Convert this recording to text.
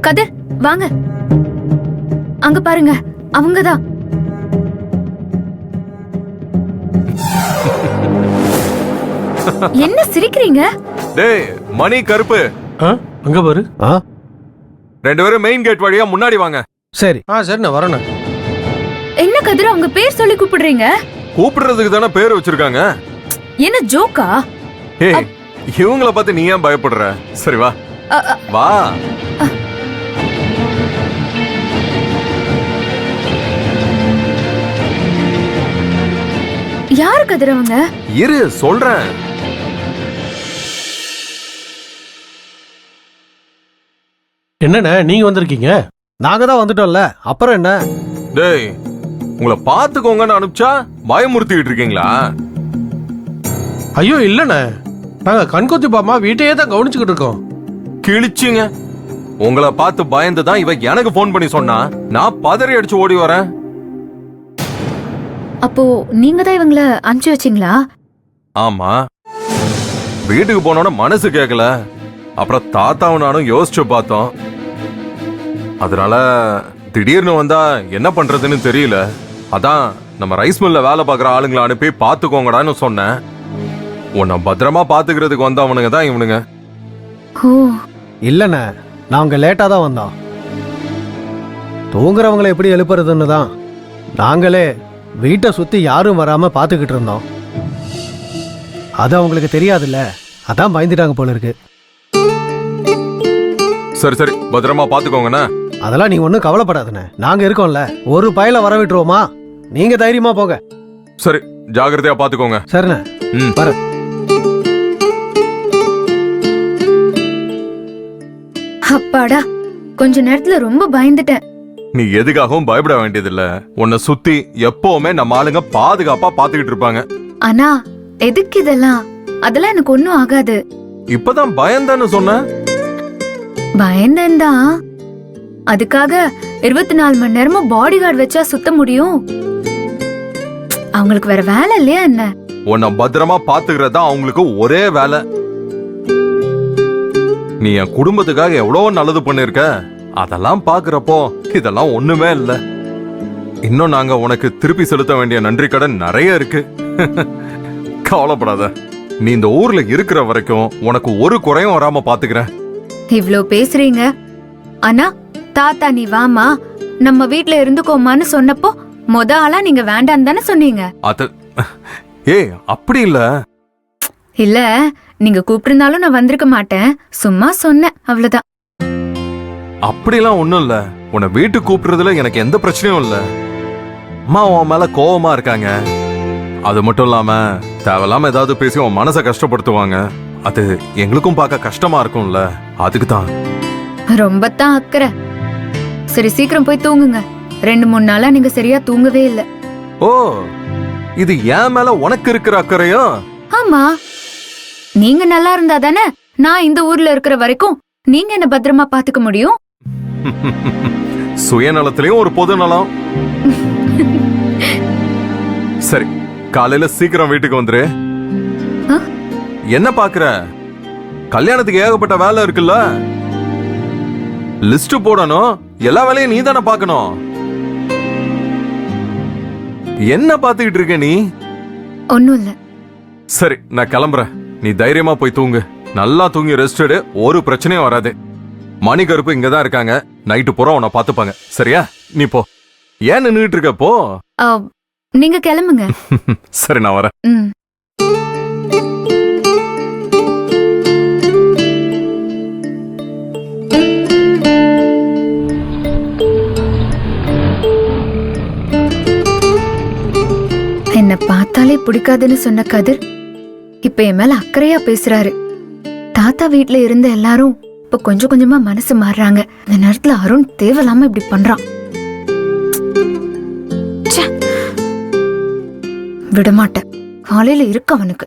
கதிர் வாங்க, அங்க பாருங்க, அவங்கதான். என்ன சிரிக்கிறீங்க? டேய் மணி கருப்பு, அங்க பாரு. ரெண்டு பேரும் மெயின் கேட் வழியா முன்னாடி வாங்க. சரி சரி, நான் வரேன். என்ன கதிர் அவங்க பேர் சொல்லி கூப்பிடுறீங்க? கூப்பிடுறதுக்கு தானே பேர் வச்சிருக்காங்க. என்ன ஜோக்கா? ஏய், இவங்கள பார்த்து நீ ஏன் பயப்படுற? சரி வா வா. யாரு கதிர் அவங்க? இரு சொல்றேன். என்னண்ணே நீங்க வந்திருக்கீங்க? நாங்க தான் வந்துட்டோம்ல, அப்புறம் என்ன? டேய், உங்களை பாத்துக்கோங்கன்னு அனுப்பிச்சா பயமுறுத்திக்கிட்டு இருக்கீங்களா? ஐயோ இல்லண்ணே, நாங்க கண்கொத்தி பாமா வீட்டையே தான் கவனிச்சுக்கிட்டு இருக்கோம். கிழிச்சிங்க. உங்களை பார்த்து பயந்து தான் இவ எனக்கு போன் பண்ணி சொன்னா, நான் பதறி அடிச்சு ஓடி வரேன். அப்போ நீங்க தான் இவங்கள அனுப்பிச்சு வச்சீங்களா? ஆமா, வீட்டுக்கு போனோட மனசு கேட்கல. அப்புறம் தாத்தாவும் நானும் யோசிச்சு பார்த்தோம். அதனால திடீர்னு வந்தா என்ன பண்றதுன்னு தெரியல. அதான் நம்ம ரைஸ் மில்ல வேலை பார்க்குற ஆளுங்களை அனுப்பி பாத்துக்கோங்கடான்னு சொன்னேன். உன்னை பத்திரமா பாத்துக்கிறதுக்கு வந்தவனுங்க தான் இவனுங்க. ஓ இல்லண்ணே, நாங்க லேட்டா தான் வந்தோம். தூங்குறவங்களை எப்படி எழுப்புறதுன்னு தான் நாங்களே வீட்டை சுத்தி யாரும் வராம பாத்துக்கிட்டு இருந்தோம். அது அவங்களுக்கு தெரியாதுல்ல, அதான் பயந்துட்டாங்க போல இருக்கு. சரி சரி, பத்திரமா பாத்துக்கோங்கண்ணா. அதெல்லாம் நீ ஒன்றும் கவலைப்படாதுண்ணே, நாங்க இருக்கோம்ல. ஒரு பயல வர விட்டுருவோமா? நீங்க தைரியமா போங்க. சரி, ஜாகிரதையா பாத்துக்கோங்க. சரிண்ணே, ம் வர. அப்பாடா, கொஞ்ச நேரத்துல ரொம்ப பயந்துட்டேன். நீ எதுக்காகவும் பயப்பட வேண்டியதில்ல. உன்னை சுத்தி எப்பவுமே நம்ம ஆளுங்க பாதுகாப்பா பாத்துக்கிட்டு இருப்பாங்க. ஆனா எதுக்கு இதெல்லாம்? அதெல்லாம் எனக்கு ஒண்ணும் ஆகாது. இப்பதான் பயந்தான்னு சொன்ன. பயந்தேன்டா. அதுக்காக 24 மணி நேரமும் பாடி கார்டு வச்சா சுத்த முடியும்? அவங்களுக்கு வேற வேலை இல்லையா என்ன? உன்னை பத்திரமா பாத்துக்கிறது தான் அவங்களுக்கு ஒரே வேலை. நீ என் குடும்பத்துக்காக எவ்வளவு நல்லது பண்ணிருக்க. அதெல்லாம் பாக்குறப்போ இதெல்லாம் ஒண்ணுமே இல்ல. இன்னும் நாங்க உனக்கு திருப்பி செலுத்த வேண்டிய நன்றி கடன் நிறைய இருக்கு. கவலைப்படாத, நீ இந்த ஊர்ல இருக்கிற வரைக்கும் உனக்கு ஒரு குறையும் வராம பாத்துக்கிறேன். இவ்ளோ பேசுறீங்க, ஆனா தாத்தா நீ வாமா நம்ம வீட்ல இருந்துக்கோமான்னு சொன்னப்போ மொத ஆளா நீங்க வேண்டான்னு தானே சொன்னீங்க. அது ஏய் அப்படி இல்ல. இல்ல, நீங்க கூப்பிட்டிருந்தாலும் நான் வந்திருக்க மாட்டேன். சும்மா சொன்னேன், அவ்வளவுதான். அப்படிலாம் ஒண்ணும் இல்ல. உன்னை வீட்டுக்கு கூப்பிடுறதுல எனக்கு எந்த பிரச்சனையும் இல்ல. அம்மா உன் மேல கோவமா இருக்காங்க. அது மட்டும் இல்லாம தேவையில்லாம ஏதாவது பேசி உன் மனசை கஷ்டப்படுத்துவாங்க. அது எங்களுக்கும் பார்க்க கஷ்டமா இருக்கும்ல, அதுக்கு தான். ரொம்ப தான் அக்கறை. சரி, சீக்கிரம் போய் தூங்குங்க. 2-3 நாளா நீங்க சரியா தூங்கவே இல்ல. ஓ, இது என் மேல உனக்கு இருக்கிற அக்கறையா? ஆமா, நீங்க நல்லா இருந்தா தானே நான் இந்த ஊர்ல இருக்கிற வரைக்கும் நீங்க என்ன பத்திரமா பாத்துக்க முடியும். சுயநலத்திலயும் ஒரு பொது நலம். சரி, காலையில சீக்கிரம் வீட்டுக்கு வந்துரு. என்ன பாக்குற? கல்யாணத்துக்கு ஏகப்பட்ட வேலை இருக்குல்ல. லிஸ்ட் போடணும். எல்லா வேலையும் நீ தானே பாக்கணும். என்ன பாத்துக்கிட்டு இருக்க நீ? ஒண்ணும் இல்ல. சரி, நான் கிளம்புறேன். நீ தைரியமா போய் தூங்கு. நல்லா தூங்கி ரெஸ்ட் எடு. ஒரு பிரச்சனையும் வராது. மணி கருப்பு இங்கதான் இருக்காங்க. நைட்டு பூரா உன்னை பாத்துப்பாங்க. சரியா? நீ போ. ஏன் நின்னுட்டு இருக்க? போ. நீங்க கிளம்புங்க. சரி, நான் வரேன். என்ன பார்த்தாலே பிடிக்காதுன்னு சொன்ன கதிர் இப்ப என் மேல அக்கறையா பேசுறாரு. தாத்தா வீட்ல இருந்த எல்லாரும் இப்ப கொஞ்சம் கொஞ்சமா மனசு மாறுறாங்க. இந்த நேரத்துல அருண் தேவையில்லாம இப்படி பண்றான். விடமாட்டேன். காலையில இருக்கு அவனுக்கு.